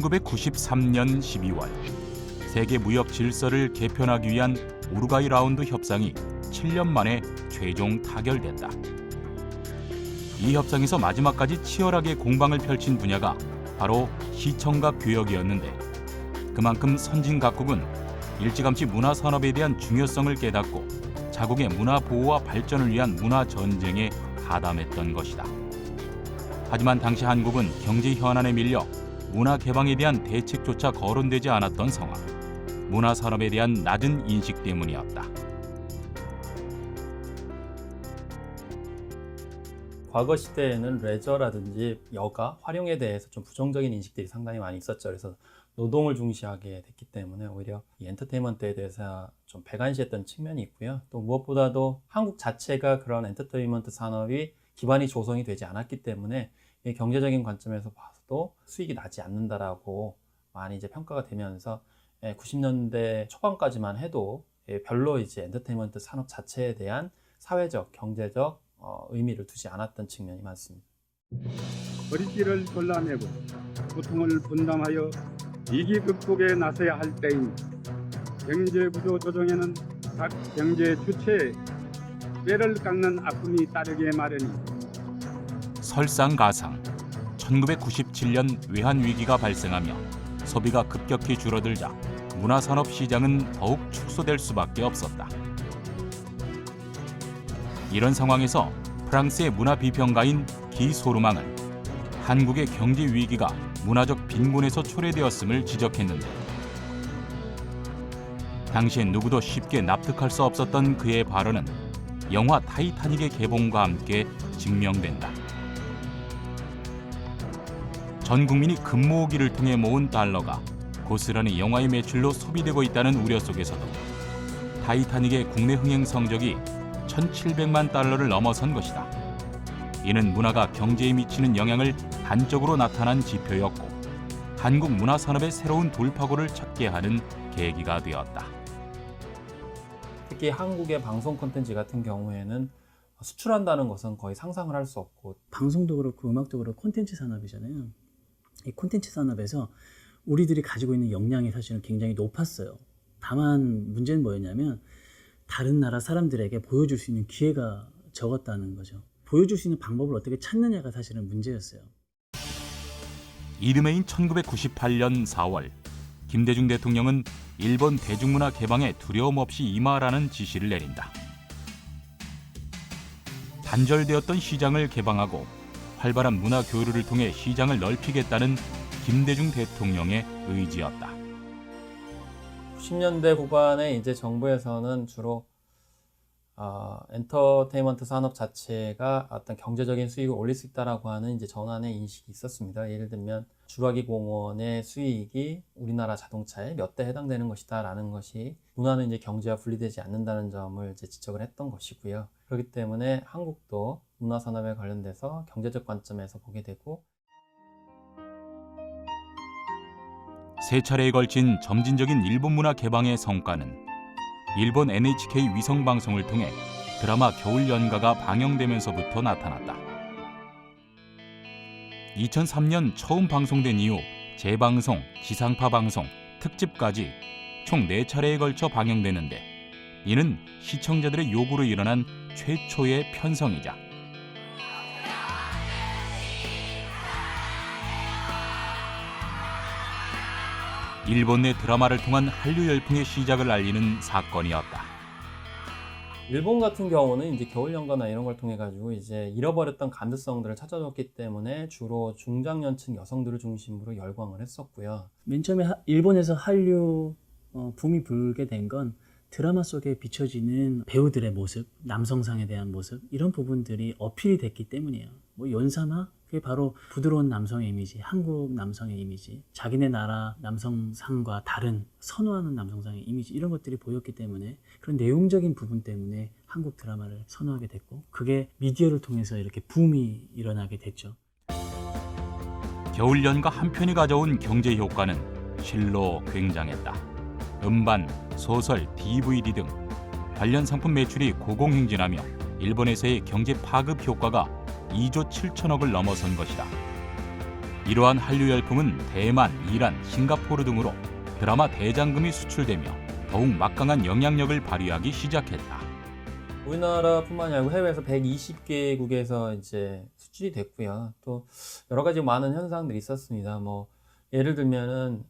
1993년 12월 세계 무역 질서를 개편하기 위한 우루과이 라운드 협상이 7년 만에 최종 타결됐다. 이 협상에서 마지막까지 치열하게 공방을 펼친 분야가 바로 시청각 교역이었는데, 그만큼 선진 각국은 일찌감치 문화 산업에 대한 중요성을 깨닫고 자국의 문화 보호와 발전을 위한 문화 전쟁에 가담했던 것이다. 하지만 당시 한국은 경제 현안에 밀려 문화 개방에 대한 대책조차 거론되지 않았던 상황. 문화 산업에 대한 낮은 인식 때문이었다. 과거 시대에는 레저라든지 여가, 활용에 대해서 좀 부정적인 인식들이 상당히 많이 있었죠. 그래서 노동을 중시하게 됐기 때문에 오히려 이 엔터테인먼트에 대해서 좀 배관시했던 측면이 있고요. 또 무엇보다도 한국 자체가 그런 엔터테인먼트 산업이 기반이 조성이 되지 않았기 때문에 이 경제적인 관점에서 봐서도 수익이 나지 않는다라고 많이 이제 평가가 되면서 90년대 초반까지만 해도 별로 이제 엔터테인먼트 산업 자체에 대한 사회적, 경제적 의미를 두지 않았던 측면이 많습니다. 허리띠를 골라내고 고통을 분담하여 위기 극복에 나서야 할 때인 경제 구조 조정에는 각 경제 주체에 뼈를 깎는 아픔이 따르게 마련이. 설상가상 1997년 외환위기가 발생하며 소비가 급격히 줄어들자 문화산업 시장은 더욱 축소될 수밖에 없었다. 이런 상황에서 프랑스의 문화 비평가인 기 소르망은 한국의 경제 위기가 문화적 빈곤에서 초래되었음을 지적했는데, 당시엔 누구도 쉽게 납득할 수 없었던 그의 발언은 영화 타이타닉의 개봉과 함께 증명된다. 전 국민이 금모으기를 통해 모은 달러가 고스란히 영화의 매출로 소비되고 있다는 우려 속에서도 타이타닉의 국내 흥행 성적이 1,700만 달러를 넘어선 것이다. 이는 문화가 경제에 미치는 영향을 단적으로 나타난 지표였고, 한국 문화 산업의 새로운 돌파구를 찾게 하는 계기가 되었다. 특히 한국의 방송 콘텐츠 같은 경우에는 수출한다는 것은 거의 상상을 할 수 없고, 방송도 그렇고 음악도 그렇고 콘텐츠 산업이잖아요. 이 콘텐츠 산업에서 우리들이 가지고 있는 역량이 사실은 굉장히 높았어요. 다만 문제는 뭐였냐면 다른 나라 사람들에게 보여줄 수 있는 기회가 적었다는 거죠. 보여줄 수 있는 방법을 어떻게 찾느냐가 사실은 문제였어요. 이듬해인 1998년 4월 김대중 대통령은 일본 대중문화 개방에 두려움 없이 임하라는 지시를 내린다. 단절되었던 시장을 개방하고 활발한 문화 교류를 통해 시장을 넓히겠다는 김대중 대통령의 의지였다. 90년대 후반에 이제 정부에서는 주로 엔터테인먼트 산업 자체가 어떤 경제적인 수익을 올릴 수 있다라고 하는 이제 전환의 인식이 있었습니다. 예를 들면 주라기 공원의 수익이 우리나라 자동차에 몇 대 해당되는 것이다라는 것이 문화는 이제 경제와 분리되지 않는다는 점을 이제 지적을 했던 것이고요. 그렇기 때문에 한국도 문화 산업에 관련돼서 경제적 관점에서 보게 되고, 세 차례에 걸친 점진적인 일본 문화 개방의 성과는 일본 NHK 위성 방송을 통해 드라마 겨울연가가 방영되면서부터 나타났다. 2003년 처음 방송된 이후 재방송, 지상파 방송, 특집까지 총 4차례에 걸쳐 방영되는데, 이는 시청자들의 요구로 일어난 최초의 편성이자 일본 내 드라마를 통한 한류 열풍의 시작을 알리는 사건이었다. 일본 같은 경우는 이제 겨울연가나 이런 걸 통해 가지고 이제 잃어버렸던 감수성들을 찾아줬기 때문에 주로 중장년층 여성들을 중심으로 열광을 했었고요. 맨 처음에 일본에서 한류 붐이 불게 된 건 드라마 속에 비춰지는 배우들의 모습, 남성상에 대한 모습, 이런 부분들이 어필이 됐기 때문이에요. 뭐 연사마? 그게 바로 부드러운 남성의 이미지, 한국 남성의 이미지, 자기네 나라 남성상과 다른 선호하는 남성상의 이미지, 이런 것들이 보였기 때문에, 그런 내용적인 부분 때문에 한국 드라마를 선호하게 됐고, 그게 미디어를 통해서 이렇게 붐이 일어나게 됐죠. 겨울연가 한 편이 가져온 경제 효과는 실로 굉장했다. 음반, 소설, DVD 등 관련 상품 매출이 고공행진하며 일본에서의 경제 파급 효과가 2조 7천억을 넘어선 것이다. 이러한 한류 열풍은 대만, 이란, 싱가포르 등으로 드라마 대장금이 수출되며 더욱 막강한 영향력을 발휘하기 시작했다. 우리나라뿐만이 아니고 해외에서 120개국에서 이제 수출이 됐고요. 또 여러 가지 많은 현상들이 있었습니다. 뭐 예를 들면은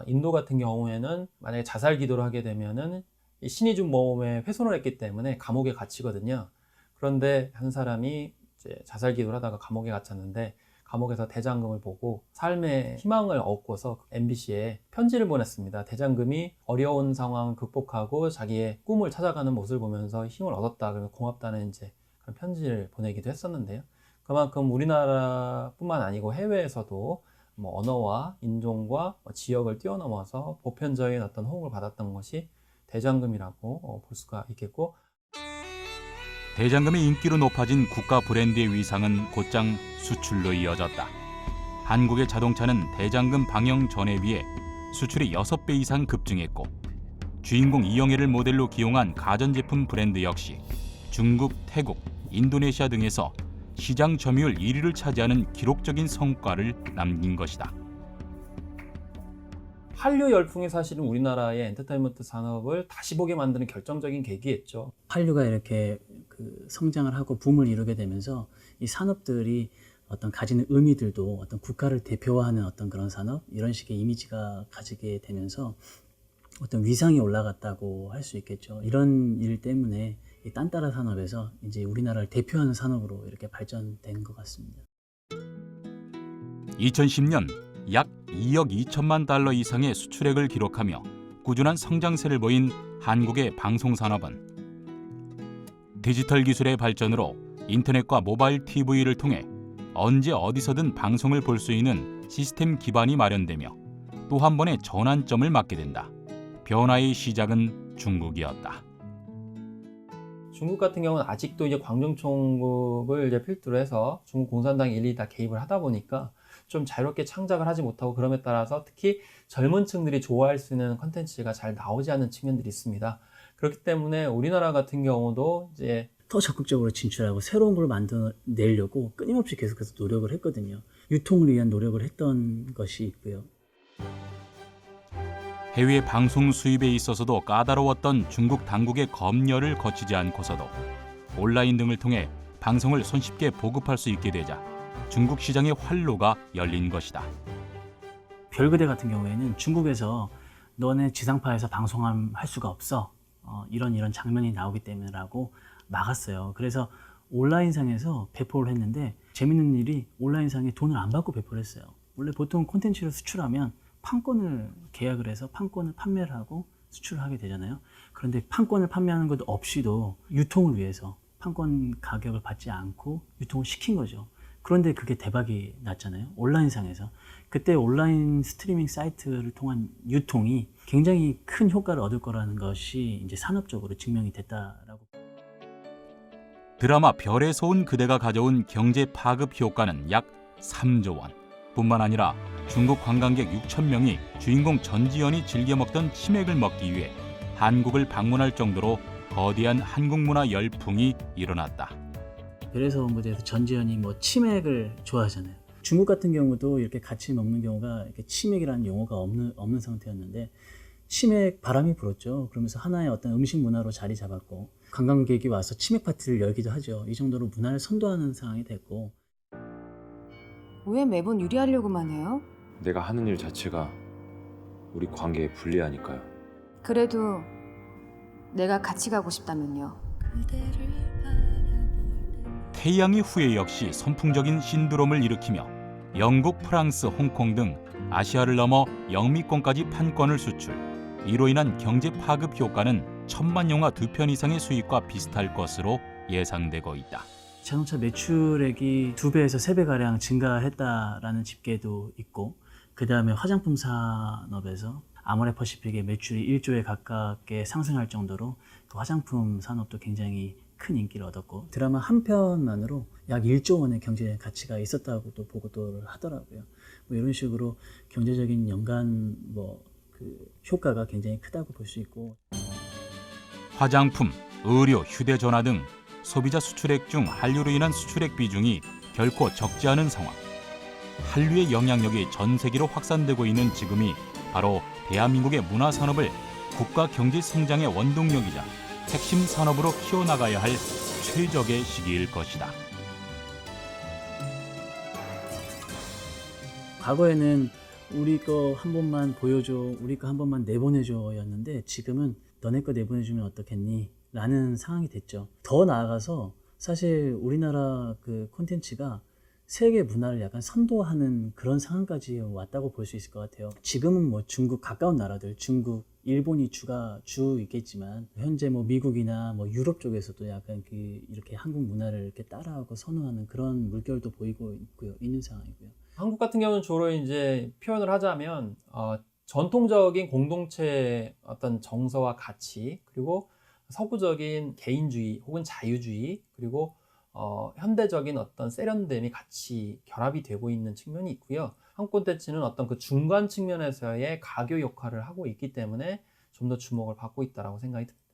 인도 같은 경우에는 만약에 자살 기도를 하게 되면은 이 신이 준 몸에 훼손을 했기 때문에 감옥에 갇히거든요. 그런데 한 사람이 이제 자살 기도를 하다가 감옥에 갇혔는데 감옥에서 대장금을 보고 삶의 희망을 얻고서 MBC에 편지를 보냈습니다. 대장금이 어려운 상황을 극복하고 자기의 꿈을 찾아가는 모습을 보면서 힘을 얻었다. 그러면 고맙다는 이제 그런 편지를 보내기도 했었는데요. 그만큼 우리나라뿐만 아니고 해외에서도 뭐 언어와 인종과 지역을 뛰어넘어서 보편적인 어떤 호응을 받았던 것이 대장금이라고 볼 수가 있겠고, 대장금의 인기로 높아진 국가 브랜드의 위상은 곧장 수출로 이어졌다. 한국의 자동차는 대장금 방영 전에 비해 수출이 6배 이상 급증했고, 주인공 이영애를 모델로 기용한 가전제품 브랜드 역시 중국, 태국, 인도네시아 등에서 시장 점유율 1위를 차지하는 기록적인 성과를 남긴 것이다. 한류 열풍이 사실은 우리나라의 엔터테인먼트 산업을 다시 보게 만드는 결정적인 계기였죠. 한류가 이렇게 성장을 하고 붐을 이루게 되면서 이 산업들이 어떤 가지는 의미들도 어떤 국가를 대표하는 어떤 그런 산업, 이런 식의 이미지가 가지게 되면서 어떤 위상이 올라갔다고 할 수 있겠죠. 이런 일 때문에 이 딴따라 산업에서 이제 우리나라를 대표하는 산업으로 이렇게 발전된 것 같습니다. 2010년 약 2억 2천만 달러 이상의 수출액을 기록하며 꾸준한 성장세를 보인 한국의 방송산업은 디지털 기술의 발전으로 인터넷과 모바일 TV를 통해 언제 어디서든 방송을 볼 수 있는 시스템 기반이 마련되며 또 한 번의 전환점을 맞게 된다. 변화의 시작은 중국이었다. 중국 같은 경우는 아직도 이제 광정총국을 이제 필두로 해서 중국 공산당이 일일이 다 개입을 하다 보니까 좀 자유롭게 창작을 하지 못하고, 그럼에 따라서 특히 젊은 층들이 좋아할 수 있는 컨텐츠가 잘 나오지 않는 측면들이 있습니다. 그렇기 때문에 우리나라 같은 경우도 이제 더 적극적으로 진출하고 새로운 걸 만들어내려고 끊임없이 계속해서 노력을 했거든요. 유통을 위한 노력을 했던 것이 있고요. 해외 방송 수입에 있어서도 까다로웠던 중국 당국의 검열을 거치지 않고서도 온라인 등을 통해 방송을 손쉽게 보급할 수 있게 되자 중국 시장의 활로가 열린 것이다. 별그대 같은 경우에는 중국에서 너네 지상파에서 방송할 수가 없어. 이런 장면이 나오기 때문에라고 막았어요. 그래서 온라인상에서 배포를 했는데 재밌는 일이 온라인상에 돈을 안 받고 배포를 했어요. 원래 보통 콘텐츠를 수출하면 판권을 계약을 해서 판권을 판매를 하고 수출을 하게 되잖아요. 그런데 판권을 판매하는 것 없이도 유통을 위해서 판권 가격을 받지 않고 유통을 시킨 거죠. 그런데 그게 대박이 났잖아요. 온라인상에서. 그때 온라인 스트리밍 사이트를 통한 유통이 굉장히 큰 효과를 얻을 거라는 것이 이제 산업적으로 증명이 됐다라고. 드라마 별에서 온 그대가 가져온 경제 파급 효과는 약 3조 원. 뿐만 아니라 중국 관광객 6천 명이 주인공 전지현이 즐겨 먹던 치맥을 먹기 위해 한국을 방문할 정도로 거대한 한국 문화 열풍이 일어났다. 별에서 온 그대에서 전지현이 치맥을 좋아하잖아요. 중국 같은 경우도 이렇게 같이 먹는 경우가 이렇게 치맥이라는 용어가 없는 상태였는데 치맥 바람이 불었죠. 그러면서 하나의 어떤 음식 문화로 자리 잡았고 관광객이 와서 치맥 파티를 열기도 하죠. 이 정도로 문화를 선도하는 상황이 됐고. 왜 매번 유리하려고만 해요? 내가 하는 일 자체가 우리 관계에 불리하니까요. 그래도 내가 같이 가고 싶다면요. 태양의 후예 역시 선풍적인 신드롬을 일으키며 영국, 프랑스, 홍콩 등 아시아를 넘어 영미권까지 판권을 수출. 이로 인한 경제 파급 효과는 천만 영화 2편 이상의 수익과 비슷할 것으로 예상되고 있다. 자동차 매출액이 2배에서 3배가량 증가했다라는 집계도 있고, 그 다음에 화장품 산업에서 아모레퍼시픽의 매출이 1조에 가깝게 상승할 정도로 그 화장품 산업도 굉장히 큰 인기를 얻었고, 드라마 한 편만으로 약 1조 원의 경제 가치가 있었다고 또 보고를 하더라고요. 이런 식으로 경제적인 연간 효과가 굉장히 크다고 볼 수 있고. 화장품, 의료, 휴대전화 등 소비자 수출액 중 한류로 인한 수출액 비중이 결코 적지 않은 상황. 한류의 영향력이 전 세계로 확산되고 있는 지금이 바로 대한민국의 문화 산업을 국가 경제 성장의 원동력이자 핵심 산업으로 키워나가야 할 최적의 시기일 것이다. 과거에는 우리 거 한 번만 보여줘, 우리 거 한 번만 내보내줘였는데 지금은 너네 거 내보내주면 어떻겠니? 라는 상황이 됐죠. 더 나아가서 사실 우리나라 그 콘텐츠가 세계 문화를 약간 선도하는 그런 상황까지 왔다고 볼 수 있을 것 같아요. 지금은 뭐 중국 가까운 나라들, 중국, 일본이 주이겠지만 현재 뭐 미국이나 뭐 유럽 쪽에서도 약간 이렇게 한국 문화를 이렇게 따라하고 선호하는 그런 물결도 보이고 있는 상황이고요. 한국 같은 경우는 주로 이제 표현을 하자면 전통적인 공동체 어떤 정서와 가치, 그리고 서구적인 개인주의 혹은 자유주의, 그리고 현대적인 어떤 세련됨이 같이 결합이 되고 있는 측면이 있고요. 한국 콘텐츠는 어떤 그 중간 측면에서의 가교 역할을 하고 있기 때문에 좀 더 주목을 받고 있다고 생각이 듭니다.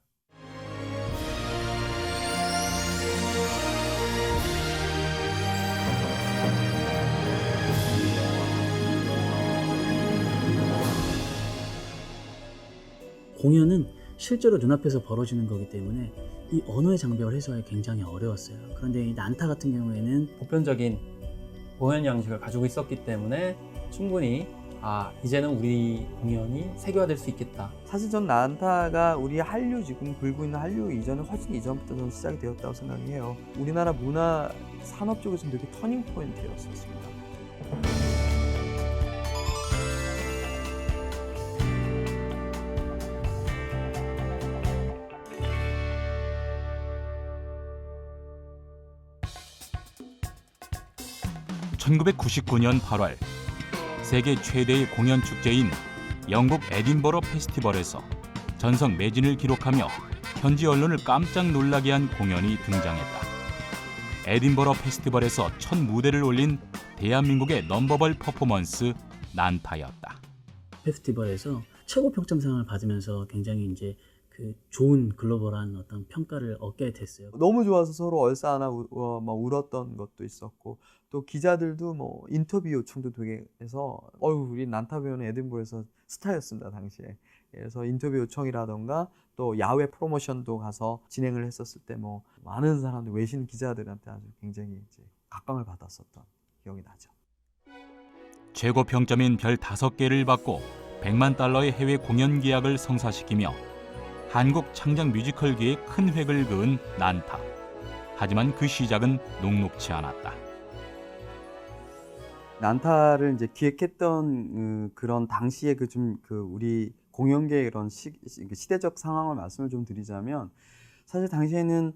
공연은 실제로 눈앞에서 벌어지는 거기 때문에 이 언어의 장벽을 해소하기 굉장히 어려웠어요. 그런데 이 난타 같은 경우에는 보편적인 공연 양식을 가지고 있었기 때문에 충분히 이제는 우리 공연이 세계화될 수 있겠다. 사실 전 난타가 우리 한류 지금 불고 있는 한류 이전에 훨씬 이전부터 저는 시작이 되었다고 생각해요. 우리나라 문화 산업 쪽에서는 되게 터닝 포인트였었습니다. (1999년 8월) 세계 최대의 공연 축제인 영국 에딘버러 페스티벌에서 전성 매진을 기록하며 현지 언론을 깜짝 놀라게 한 공연이 등장했다. 에딘버러 페스티벌에서 첫 무대를 올린 대한민국의 넘버벌 퍼포먼스 난타였다. 페스티벌에서 최고 평점상을 받으면서 굉장히 이제 그 좋은 글로벌한 어떤 평가를 얻게 됐어요. 너무 좋아서 서로 얼싸안아 막 울었던 것도 있었고, 또 기자들도 뭐 인터뷰 요청도 되게 해서 우리 난타 배우는 에딘버러에서 스타였습니다 당시에. 그래서 인터뷰 요청이라던가 또 야외 프로모션도 가서 진행을 했었을 때 뭐 많은 사람들, 외신 기자들한테 아주 굉장히 이제 각광을 받았었던 기억이 나죠. 최고 평점인 별 5개를 받고 100만 달러의 해외 공연 계약을 성사시키며 한국 창작 뮤지컬계에 큰 획을 그은 난타. 하지만 그 시작은 녹록치 않았다. 난타를 이제 기획했던 그런 당시에 우리 공연계의 이런 시대적 상황을 말씀을 좀 드리자면, 사실 당시에는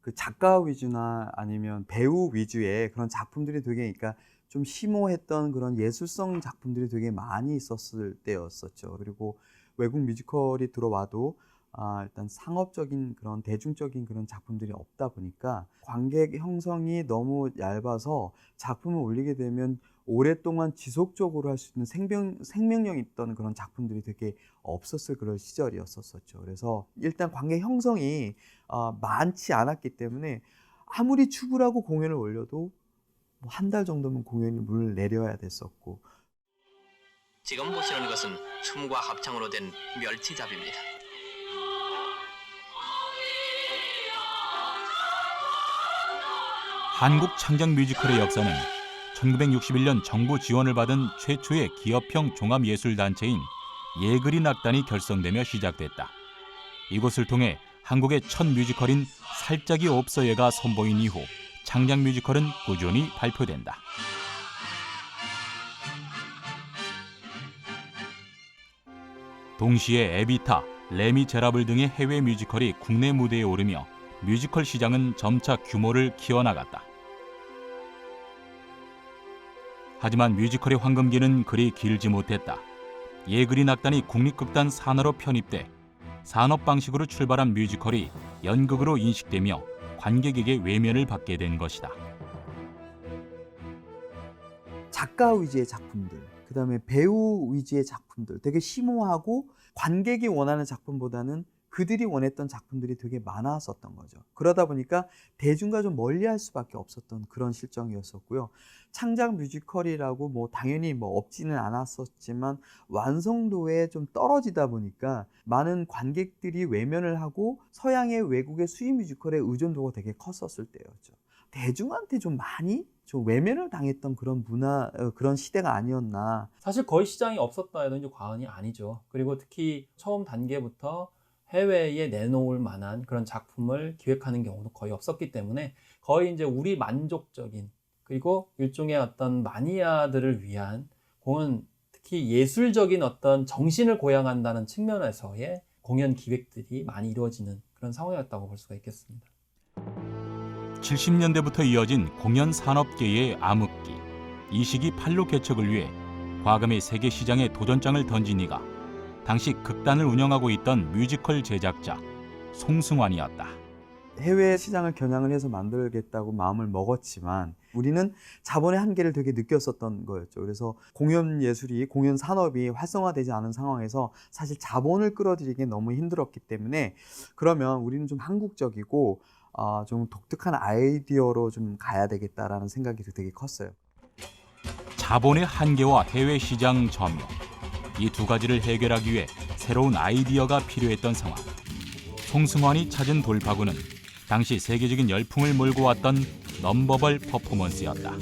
그 작가 위주나 아니면 배우 위주의 그런 작품들이 되게, 그러니까 좀 심오했던 그런 예술성 작품들이 되게 많이 있었을 때였었죠. 그리고 외국 뮤지컬이 들어와도 일단 상업적인 그런 대중적인 그런 작품들이 없다 보니까 관객 형성이 너무 얇아서 작품을 올리게 되면 오랫동안 지속적으로 할 수 있는 생명력 있던 그런 작품들이 되게 없었을 그런 시절이었었죠. 그래서 일단 관객 형성이 많지 않았기 때문에 아무리 추구라고 공연을 올려도 한 달 정도면 공연이 문을 내려야 됐었고. 지금 보시는 것은 춤과 합창으로 된 멸치잡입니다. 한국 창작 뮤지컬의 역사는 1961년 정부 지원을 받은 최초의 기업형 종합예술단체인 예그린 악단이 결성되며 시작됐다. 이곳을 통해 한국의 첫 뮤지컬인 살짝이 없어요가 선보인 이후 창작 뮤지컬은 꾸준히 발표된다. 동시에 에비타, 레미제라블 등의 해외 뮤지컬이 국내 무대에 오르며 뮤지컬 시장은 점차 규모를 키워나갔다. 하지만 뮤지컬의 황금기는 그리 길지 못했다. 예그린 악단이 국립극단 산하로 편입돼 산업 방식으로 출발한 뮤지컬이 연극으로 인식되며 관객에게 외면을 받게 된 것이다. 작가 위주의 작품들, 그다음에 배우 위주의 작품들, 되게 심오하고 관객이 원하는 작품보다는 그들이 원했던 작품들이 되게 많았었던 거죠. 그러다 보니까 대중과 좀 멀리할 수밖에 없었던 그런 실정이었었고요. 창작 뮤지컬이라고 뭐 당연히 뭐 없지는 않았었지만 완성도에 좀 떨어지다 보니까 많은 관객들이 외면을 하고 서양의 외국의 수입 뮤지컬의 의존도가 되게 컸었을 때였죠. 대중한테 좀 많이 좀 외면을 당했던 그런 그런 시대가 아니었나. 사실 거의 시장이 없었다 해도 이제 과언이 아니죠. 그리고 특히 처음 단계부터 해외에 내놓을 만한 그런 작품을 기획하는 경우도 거의 없었기 때문에 거의 이제 우리 만족적인, 그리고 일종의 어떤 마니아들을 위한 공연, 특히 예술적인 어떤 정신을 고양한다는 측면에서의 공연 기획들이 많이 이루어지는 그런 상황이었다고 볼 수가 있겠습니다. 70년대부터 이어진 공연 산업계의 암흑기. 이 시기 판로 개척을 위해 과감히 세계 시장에 도전장을 던진 이가 당시 극단을 운영하고 있던 뮤지컬 제작자 송승환이었다. 해외 시장을 겨냥을 해서 만들겠다고 마음을 먹었지만 우리는 자본의 한계를 되게 느꼈었던 거였죠. 그래서 공연 예술이, 공연 산업이 활성화되지 않은 상황에서 사실 자본을 끌어들이기 너무 힘들었기 때문에 그러면 우리는 좀 한국적이고 좀 독특한 아이디어로 좀 가야 되겠다라는 생각이 되게 컸어요. 자본의 한계와 해외 시장 점유. 이 두 가지를 해결하기 위해 새로운 아이디어가 필요했던 상황. 송승환이 찾은 돌파구는 당시 세계적인 열풍을 몰고 왔던 넘버벌 퍼포먼스였다.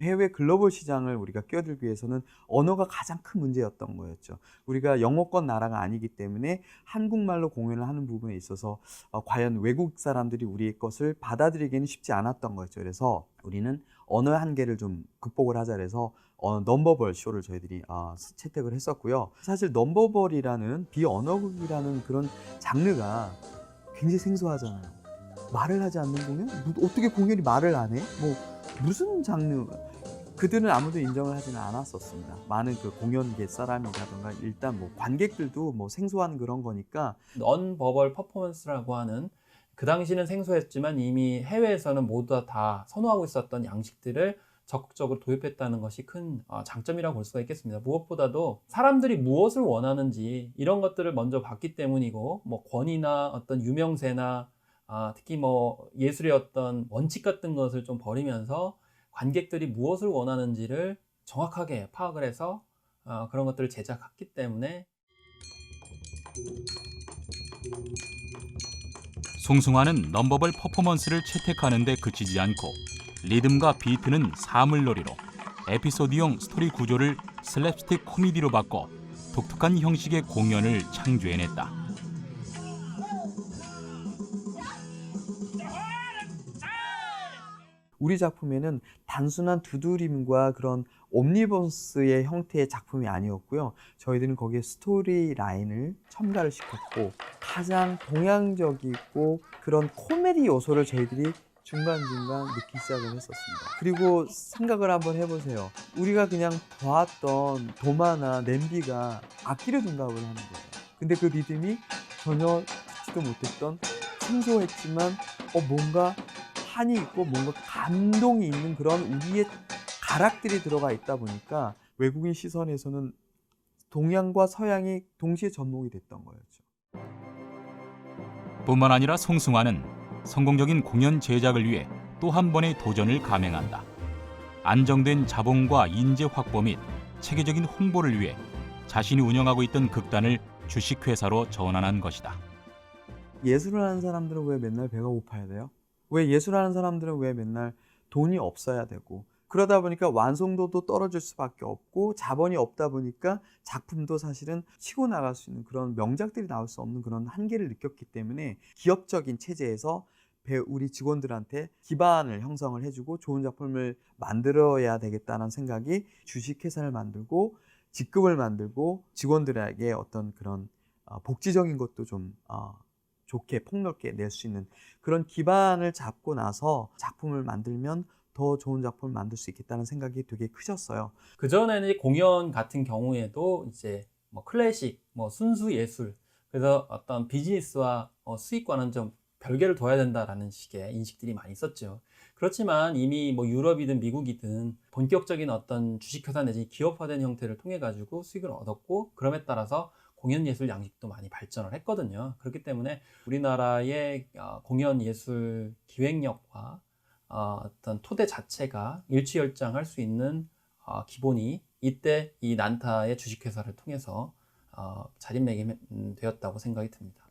해외 글로벌 시장을 우리가 끼어들기 위해서는 언어가 가장 큰 문제였던 거였죠. 우리가 영어권 나라가 아니기 때문에 한국말로 공연을 하는 부분에 있어서 과연 외국 사람들이 우리의 것을 받아들이기는 쉽지 않았던 거였죠. 그래서 우리는 언어의 한계를 좀 극복을 하자 그래서 넘버벌 쇼를 저희들이 채택을 했었고요. 사실 넘버벌이라는 비언어극이라는 그런 장르가 굉장히 생소하잖아요. 말을 하지 않는 공연? 어떻게 공연이 말을 안 해? 뭐 무슨 장르? 그들은 아무도 인정을 하지는 않았었습니다. 많은 그 공연계 사람이라든가 일단 뭐 관객들도 뭐 생소한 그런 거니까. 넌버벌 퍼포먼스라고 하는, 그 당시는 생소했지만 이미 해외에서는 모두 다 선호하고 있었던 양식들을 적극적으로 도입했다는 것이 큰 장점이라고 볼 수가 있겠습니다. 무엇보다도 사람들이 무엇을 원하는지 이런 것들을 먼저 봤기 때문이고, 뭐 권위나 어떤 유명세나 특히 뭐 예술의 어떤 원칙 같은 것을 좀 버리면서 관객들이 무엇을 원하는지를 정확하게 파악을 해서 그런 것들을 제작했기 때문에. 송승환은 넘버벌 퍼포먼스를 채택하는 데 그치지 않고 리듬과 비트는 사물놀이로, 에피소드용 스토리 구조를 슬랩스틱 코미디로 바꿔 독특한 형식의 공연을 창조해냈다. 우리 작품에는 단순한 두드림과 그런 옴니버스의 형태의 작품이 아니었고요. 저희들은 거기에 스토리 라인을 첨가를 시켰고 가장 동양적이고 그런 코미디 요소를 저희들이 중간중간 넣기 시작을 했었습니다. 그리고 생각을 한번 해보세요. 우리가 그냥 보았던 도마나 냄비가 악기를 둔갑을 하는 거예요. 근데 그 리듬이 전혀 듣지도 못했던 생소했지만 뭔가 한이 있고 뭔가 감동이 있는 그런 우리의 가락들이 들어가 있다 보니까 외국인 시선에서는 동양과 서양이 동시에 접목이 됐던 거였죠. 뿐만 아니라 송승환은 성공적인 공연 제작을 위해 또 한 번의 도전을 감행한다. 안정된 자본과 인재 확보 및 체계적인 홍보를 위해 자신이 운영하고 있던 극단을 주식회사로 전환한 것이다. 예술을 하는 사람들은 왜 맨날 배가 고파야 돼요? 왜 예술하는 사람들은 왜 맨날 돈이 없어야 되고, 그러다 보니까 완성도도 떨어질 수밖에 없고 자본이 없다 보니까 작품도 사실은 치고 나갈 수 있는 그런 명작들이 나올 수 없는 그런 한계를 느꼈기 때문에 기업적인 체제에서 우리 직원들한테 기반을 형성을 해주고 좋은 작품을 만들어야 되겠다는 생각이 주식회사를 만들고 직급을 만들고 직원들에게 어떤 그런 복지적인 것도 좀 좋게 폭넓게 낼 수 있는 그런 기반을 잡고 나서 작품을 만들면 더 좋은 작품을 만들 수 있겠다는 생각이 되게 크셨어요. 그전에는 공연 같은 경우에도 이제 뭐 클래식, 뭐 순수 예술, 그래서 어떤 비즈니스와 수익과는 좀 별개를 둬야 된다라는 식의 인식들이 많이 있었죠. 그렇지만 이미 뭐 유럽이든 미국이든 본격적인 어떤 주식회사 내지 기업화된 형태를 통해 가지고 수익을 얻었고, 그럼에 따라서 공연 예술 양식도 많이 발전을 했거든요. 그렇기 때문에 우리나라의 공연 예술 기획력과 어떤 토대 자체가 일취월장할 수 있는 기본이 이때 이 난타의 주식회사를 통해서 자리매김되었다고 생각이 듭니다.